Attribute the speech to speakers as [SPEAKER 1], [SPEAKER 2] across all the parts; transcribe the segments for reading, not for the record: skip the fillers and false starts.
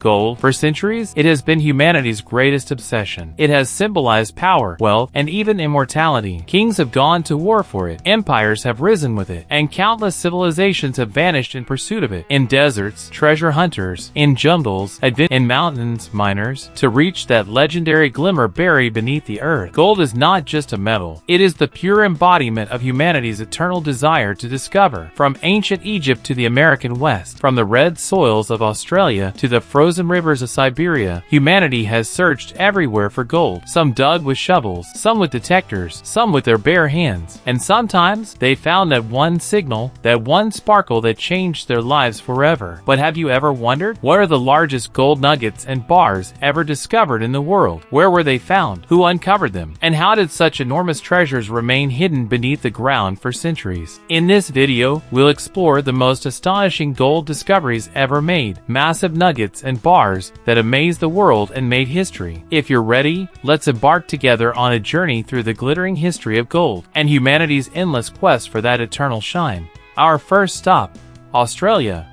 [SPEAKER 1] Gold, for centuries, it has been humanity's greatest obsession. It has symbolized power, wealth, and even immortality. Kings have gone to war for it, empires have risen with it, and countless civilizations have vanished in pursuit of it. In deserts, treasure hunters; in jungles, in mountains, miners, to reach that legendary glimmer buried beneath the earth. Gold is not just a metal. It is the pure embodiment of humanity's eternal desire to discover. From ancient Egypt to the American West, from the red soils of Australia to the frozen rivers of Siberia, humanity has searched everywhere for gold. Some dug with shovels, some with detectors, some with their bare hands, and sometimes they found that one signal, that one sparkle that changed their lives forever. But have you ever wondered, what are the largest gold nuggets and bars ever discovered in the world? Where were they found? Who uncovered them? And how did such enormous treasures remain hidden beneath the ground for centuries? In this video, we'll explore the most astonishing gold discoveries ever made, massive nuggets and bars that amazed the world and made history. If you're ready, let's embark together on a journey through the glittering history of gold and humanity's endless quest for that eternal shine. Our first stop, Australia.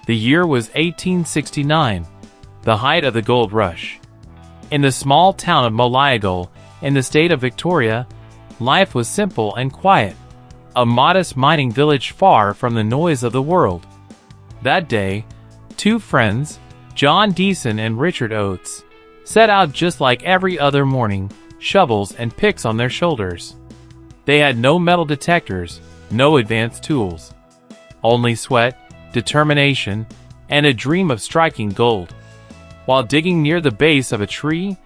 [SPEAKER 1] The year was 1869, the height of the gold rush. In the small town of Moliagol, in the state of Victoria, life was simple and quiet, a modest mining village far from the noise of the world. That day, two friends, John Deason and Richard Oates, set out just like every other morning, shovels and picks on their shoulders. They had no metal detectors, no advanced tools, only sweat, determination, and a dream of striking gold. While digging near the base of a tree,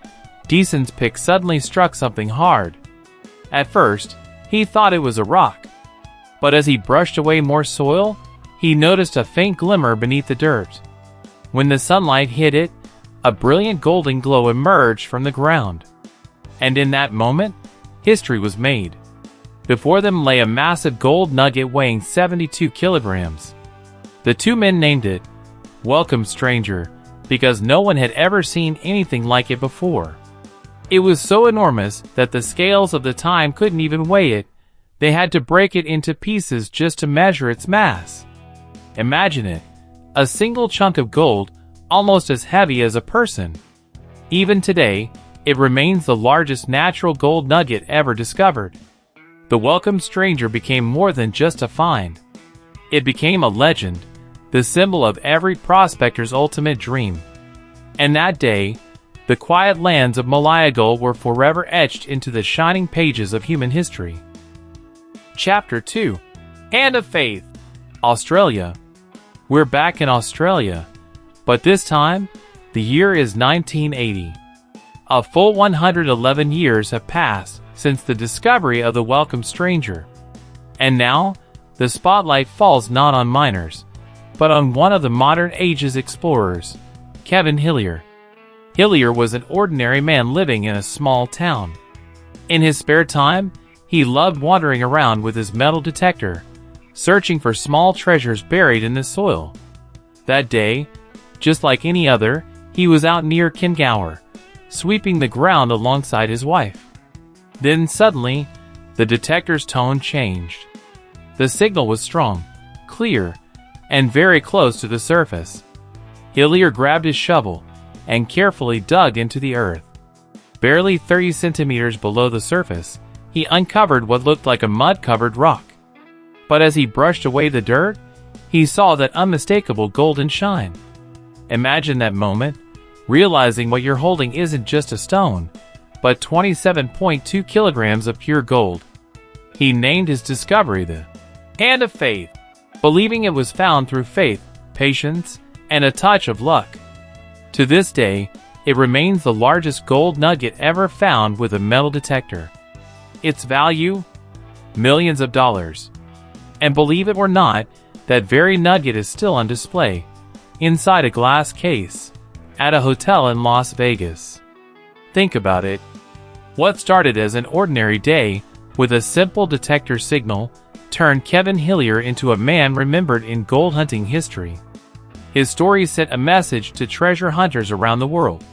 [SPEAKER 1] Deason's pick suddenly struck something hard. At first, he thought it was a rock, but as he brushed away more soil, he noticed a faint glimmer beneath the dirt. When the sunlight hit it, a brilliant golden glow emerged from the ground. And in that moment, history was made. Before them lay a massive gold nugget weighing 72 kilograms. The two men named it Welcome Stranger because no one had ever seen anything like it before. It was so enormous that the scales of the time couldn't even weigh it. They had to break it into pieces just to measure its mass. Imagine it. A single chunk of gold, almost as heavy as a person. Even today, it remains the largest natural gold nugget ever discovered. The Welcome Stranger became more than just a find. It became a legend, the symbol of every prospector's ultimate dream. And that day, the quiet lands of Moliagol were forever etched into the shining pages of human history. Chapter 2. Hand of Faith. Australia. We're back in Australia, but this time, the year is 1980. A full 111 years have passed since the discovery of the Welcome Stranger. And now, the spotlight falls not on miners, but on one of the modern age's explorers, Kevin Hillier. Hillier was an ordinary man living in a small town. In his spare time, he loved wandering around with his metal detector, searching for small treasures buried in the soil. That day, just like any other, he was out near Kingour, sweeping the ground alongside his wife. Then suddenly, the detector's tone changed. The signal was strong, clear, and very close to the surface. Hillier grabbed his shovel and carefully dug into the earth. Barely 30 centimeters below the surface, he uncovered what looked like a mud-covered rock. But as he brushed away the dirt, he saw that unmistakable golden shine. Imagine that moment, realizing what you're holding isn't just a stone, but 27.2 kilograms of pure gold. He named his discovery the Hand of Faith, believing it was found through faith, patience, and a touch of luck. To this day, it remains the largest gold nugget ever found with a metal detector. Its value? Millions of dollars. And believe it or not, that very nugget is still on display, inside a glass case, at a hotel in Las Vegas. Think about it. What started as an ordinary day, with a simple detector signal, turned Kevin Hillier into a man remembered in gold hunting history. His story sent a message to treasure hunters around the world.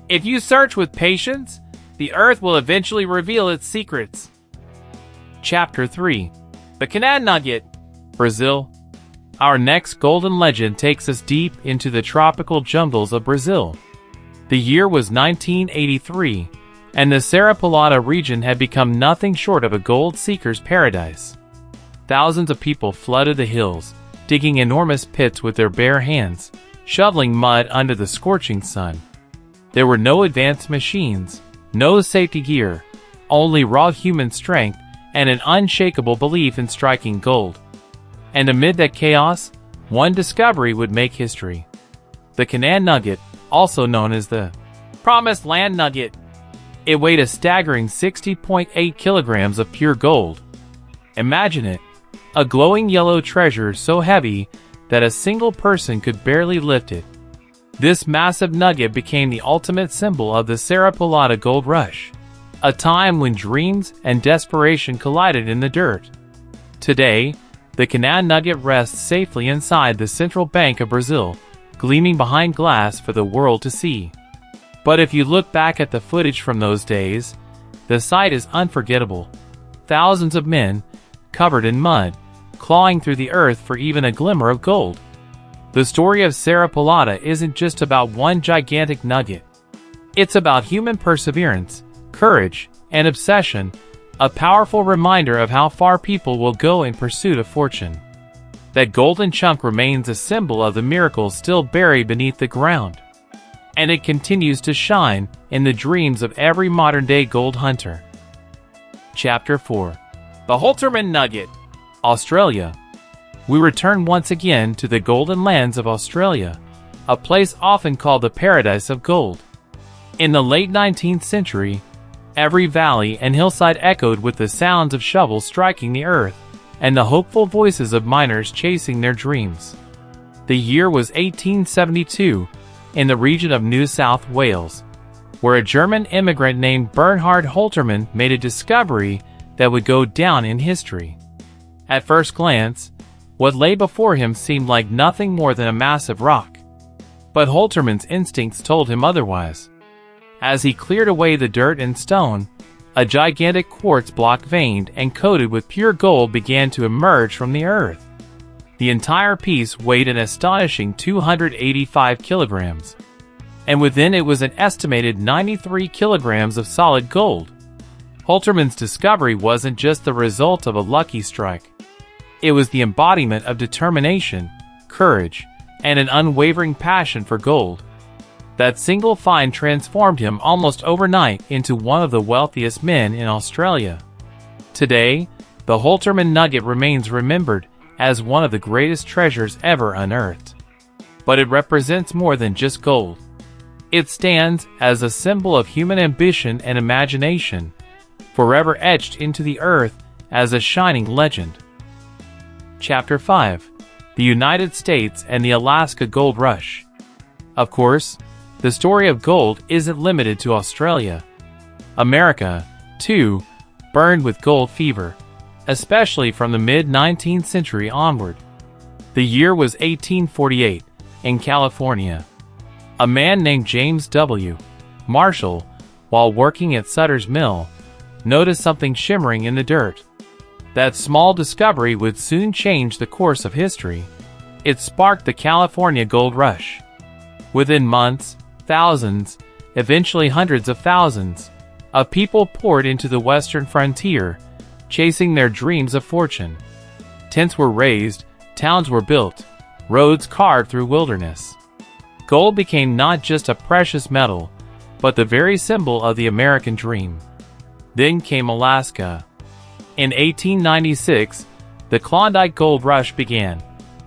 [SPEAKER 1] If you search with patience, the earth will eventually reveal its secrets. Chapter 3. The Canaã Nugget. Brazil. Our next golden legend takes us deep into the tropical jungles of Brazil. The year was 1983, and the Serra region had become nothing short of a gold seeker's paradise. Thousands of people flooded the hills, digging enormous pits with their bare hands, shoveling mud under the scorching sun. There were no advanced machines, no safety gear, only raw human strength and an unshakable belief in striking gold. And amid that chaos, one discovery would make history. The Canaã Nugget, also known as the Promised Land Nugget. It weighed a staggering 60.8 kilograms of pure gold. Imagine it, a glowing yellow treasure so heavy that a single person could barely lift it. This massive nugget became the ultimate symbol of the Serra gold rush, a time when dreams and desperation collided in the dirt. Today, the Canaã Nugget rests safely inside the central bank of Brazil, gleaming behind glass for the world to see. But if you look back at the footage from those days, the sight is unforgettable. Thousands of men, covered in mud, clawing through the earth for even a glimmer of gold. The story of Serra isn't just about one gigantic nugget. It's about human perseverance, courage, and obsession, a powerful reminder of how far people will go in pursuit of fortune. That golden chunk remains a symbol of the miracles still buried beneath the ground. And it continues to shine in the dreams of every modern-day gold hunter. Chapter 4. The Holtermann Nugget, Australia. We return once again to the golden lands of Australia, a place often called the paradise of gold. In the late 19th century, every valley and hillside echoed with the sounds of shovels striking the earth and the hopeful voices of miners chasing their dreams. The year was 1872, in the region of New South Wales, where a German immigrant named Bernhard Holtermann made a discovery that would go down in history. At first glance, what lay before him seemed like nothing more than a massive rock. But Holtermann's instincts told him otherwise. As he cleared away the dirt and stone, a gigantic quartz block veined and coated with pure gold began to emerge from the earth. The entire piece weighed an astonishing 285 kilograms, and within it was an estimated 93 kilograms of solid gold. Holtermann's discovery wasn't just the result of a lucky strike. It was the embodiment of determination, courage, and an unwavering passion for gold. That single find transformed him almost overnight into one of the wealthiest men in Australia. Today, the Holtermann Nugget remains remembered as one of the greatest treasures ever unearthed. But it represents more than just gold. It stands as a symbol of human ambition and imagination, forever etched into the earth as a shining legend. Chapter 5. The United States and the Alaska Gold Rush. Of course, the story of gold isn't limited to Australia. America, too, burned with gold fever, especially from the mid-19th century onward. The year was 1848, in California. A man named James W. Marshall, while working at Sutter's Mill, noticed something shimmering in the dirt. That small discovery would soon change the course of history. It sparked the California Gold Rush. Within months, thousands, eventually hundreds of thousands, of people poured into the western frontier, chasing their dreams of fortune. Tents were raised, towns were built, roads carved through wilderness. Gold became not just a precious metal, but the very symbol of the American dream. Then came Alaska. In 1896, the Klondike Gold Rush began,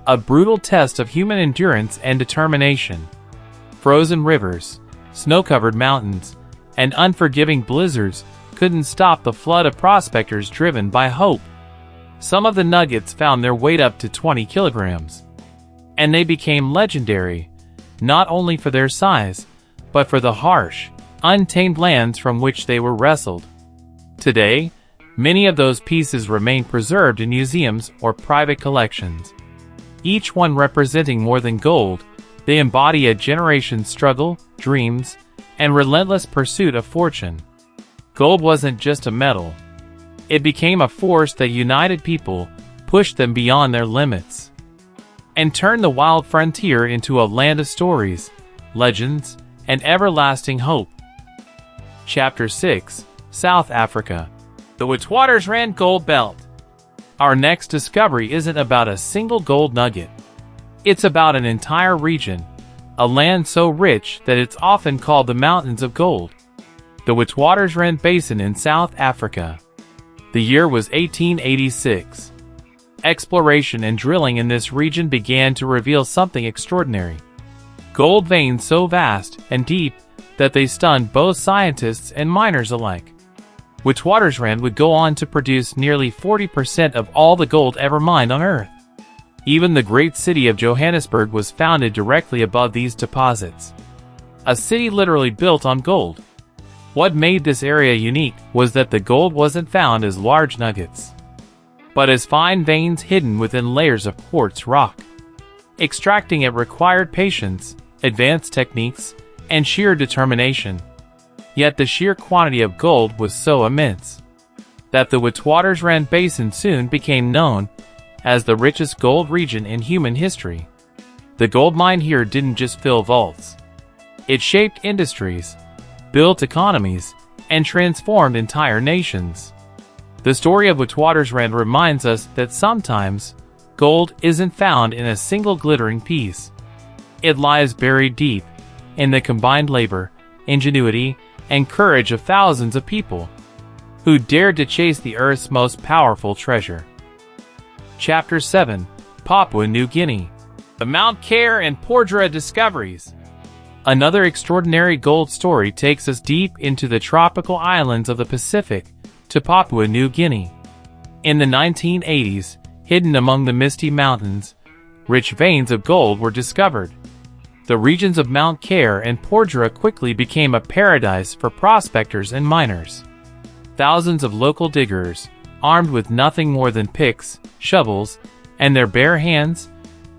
[SPEAKER 1] a brutal test of human endurance and determination. Frozen rivers, snow-covered mountains, and unforgiving blizzards couldn't stop the flood of prospectors driven by hope. Some of the nuggets found their weight up to 20 kilograms. And they became legendary, not only for their size, but for the harsh, untamed lands from which they were wrestled. Today, many of those pieces remain preserved in museums or private collections. Each one representing more than gold, they embody a generation's struggle, dreams, and relentless pursuit of fortune. Gold wasn't just a metal. It became a force that united people, pushed them beyond their limits. and turn the wild frontier into a land of stories, legends, and everlasting hope. Chapter 6: South Africa. The Witwatersrand Gold Belt. Our next discovery isn't about a single gold nugget. It's about an entire region, a land so rich that it's often called the Mountains of Gold. The Witwatersrand Basin in South Africa. The year was 1886. Exploration and drilling in this region began to reveal something extraordinary. Gold veins so vast and deep that they stunned both scientists and miners alike. Witwatersrand would go on to produce nearly 40% of all the gold ever mined on Earth. Even the great city of Johannesburg was founded directly above these deposits. A city literally built on gold. What made this area unique was that the gold wasn't found as large nuggets, but as fine veins hidden within layers of quartz rock. Extracting it required patience, advanced techniques, and sheer determination. Yet the sheer quantity of gold was so immense that the Witwatersrand Basin soon became known as the richest gold region in human history. The gold mine here didn't just fill vaults. It shaped industries, built economies, and transformed entire nations. The story of Witwatersrand reminds us that sometimes gold isn't found in a single glittering piece. It lies buried deep in the combined labor, ingenuity, and courage of thousands of people who dared to chase the Earth's most powerful treasure. Chapter 7: Papua New Guinea. The Mount Care and Porgera discoveries. Another extraordinary gold story takes us deep into the tropical islands of the Pacific to Papua New Guinea. In the 1980s, hidden among the misty mountains, rich veins of gold were discovered. The regions of Mount Care and Porgera quickly became a paradise for prospectors and miners. Thousands of local diggers, armed with nothing more than picks, shovels, and their bare hands,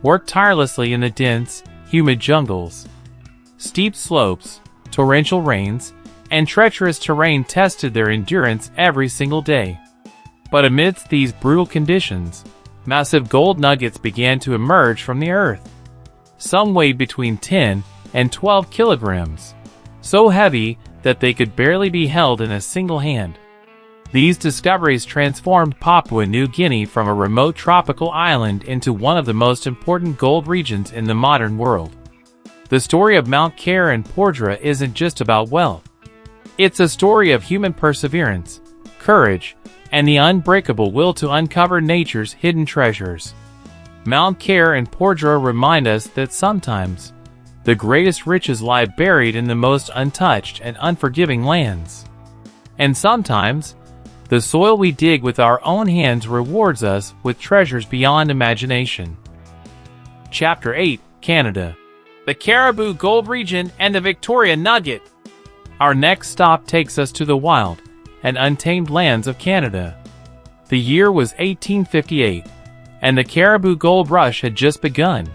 [SPEAKER 1] worked tirelessly in the dense, humid jungles. Steep slopes, torrential rains, and treacherous terrain tested their endurance every single day. But amidst these brutal conditions, massive gold nuggets began to emerge from the earth. Some weighed between 10 and 12 kilograms, so heavy that they could barely be held in a single hand. These discoveries transformed Papua New Guinea from a remote tropical island into one of the most important gold regions in the modern world. The story of Mount Care and Porgera isn't just about wealth. It's a story of human perseverance, courage, and the unbreakable will to uncover nature's hidden treasures. Mount Care and Porgera remind us that sometimes the greatest riches lie buried in the most untouched and unforgiving lands. And sometimes, the soil we dig with our own hands rewards us with treasures beyond imagination. Chapter 8: Canada. The Caribou Gold Region and the Victoria Nugget. Our next stop takes us to the wild and untamed lands of Canada. The year was 1858, and the Caribou Gold Rush had just begun.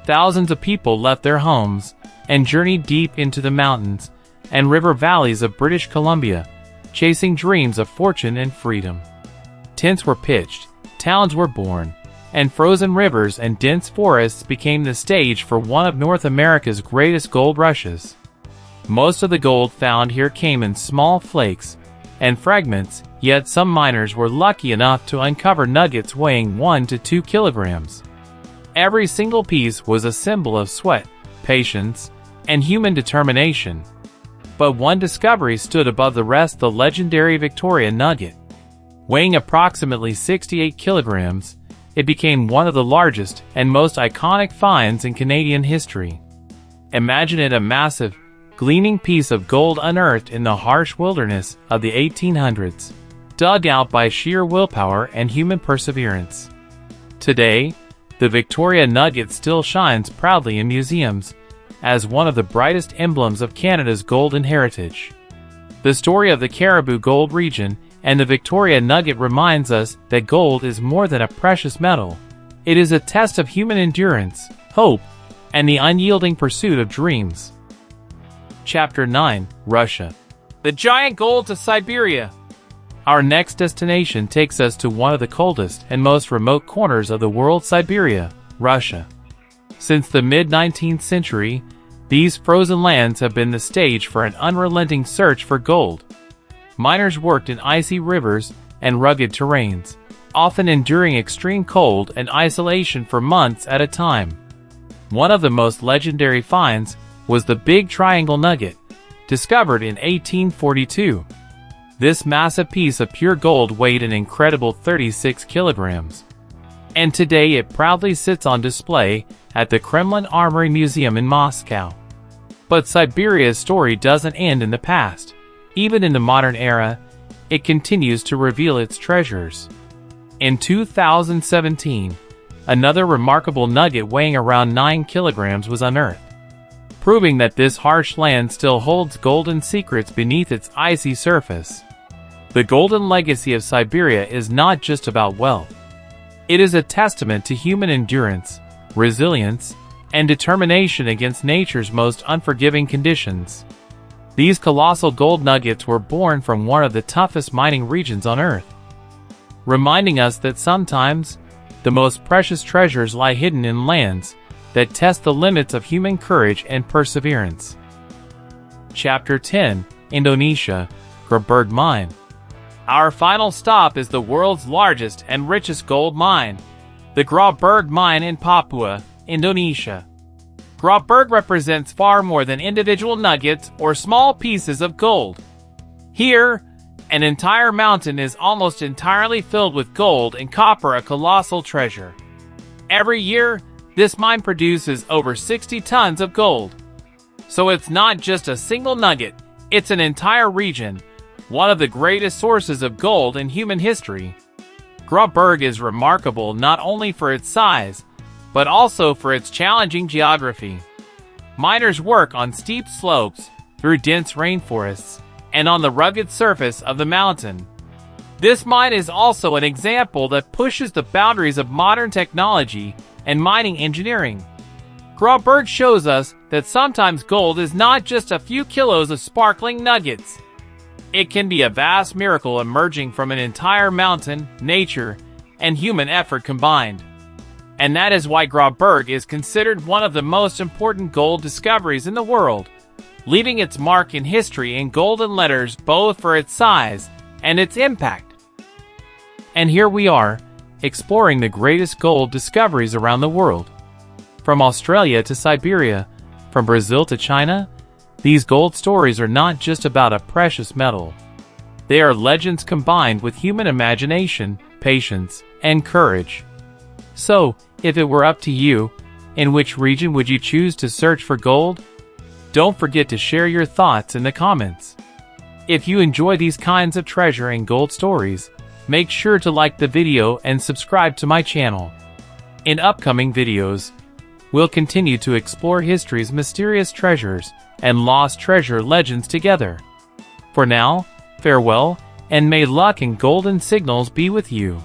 [SPEAKER 1] Thousands of people left their homes and journeyed deep into the mountains and river valleys of British Columbia, chasing dreams of fortune and freedom. Tents were pitched, towns were born, and frozen rivers and dense forests became the stage for one of North America's greatest gold rushes. Most of the gold found here came in small flakes and fragments, yet some miners were lucky enough to uncover nuggets weighing 1 to 2 kilograms. Every single piece was a symbol of sweat, patience, and human determination. But one discovery stood above the rest: the legendary Victoria Nugget. Weighing approximately 68 kilograms, it became one of the largest and most iconic finds in Canadian history. Imagine it: a massive, gleaming piece of gold unearthed in the harsh wilderness of the 1800s, dug out by sheer willpower and human perseverance. Today, the Victoria Nugget still shines proudly in museums as one of the brightest emblems of Canada's golden heritage. The story of the Caribou Gold Region and the Victoria Nugget reminds us that gold is more than a precious metal. It is a test of human endurance, hope, and the unyielding pursuit of dreams. Chapter 9: Russia. The giant gold to Siberia. Our next destination takes us to one of the coldest and most remote corners of the world: Siberia, Russia. Since the mid-19th century, these frozen lands have been the stage for an unrelenting search for gold. Miners worked in icy rivers and rugged terrains, often enduring extreme cold and isolation for months at a time. One of the most legendary finds was the Big Triangle Nugget, discovered in 1842. This massive piece of pure gold weighed an incredible 36 kilograms. And today it proudly sits on display at the Kremlin Armory Museum in Moscow. But Siberia's story doesn't end in the past. Even in the modern era, it continues to reveal its treasures. In 2017, another remarkable nugget weighing around 9 kilograms was unearthed, proving that this harsh land still holds golden secrets beneath its icy surface. The golden legacy of Siberia is not just about wealth. It is a testament to human endurance, resilience, and determination against nature's most unforgiving conditions. These colossal gold nuggets were born from one of the toughest mining regions on Earth, reminding us that sometimes the most precious treasures lie hidden in lands that test the limits of human courage and perseverance. Chapter 10: Indonesia, Grabberg Mine. Our final stop is the world's largest and richest gold mine, the Grabberg Mine in Papua, Indonesia. Grabberg represents far more than individual nuggets or small pieces of gold. Here, an entire mountain is almost entirely filled with gold and copper, a colossal treasure. Every year, this mine produces over 60 tons of gold. So it's not just a single nugget, it's an entire region, one of the greatest sources of gold in human history. Grabberg is remarkable not only for its size, but also for its challenging geography. Miners work on steep slopes, through dense rainforests, and on the rugged surface of the mountain. This mine is also an example that pushes the boundaries of modern technology and mining engineering. Grabberg shows us that sometimes gold is not just a few kilos of sparkling nuggets. It can be a vast miracle emerging from an entire mountain, nature, and human effort combined. And that is why Grabberg is considered one of the most important gold discoveries in the world, leaving its mark in history in golden letters both for its size and its impact. And here we are, exploring the greatest gold discoveries around the world. From Australia to Siberia, from Brazil to China, these gold stories are not just about a precious metal. They are legends combined with human imagination, patience, and courage. So, if it were up to you, in which region would you choose to search for gold? Don't forget to share your thoughts in the comments. If you enjoy these kinds of treasure and gold stories, make sure to like the video and subscribe to my channel. In upcoming videos, we'll continue to explore history's mysterious treasures and lost treasure legends together. For now, farewell, and may luck and golden signals be with you.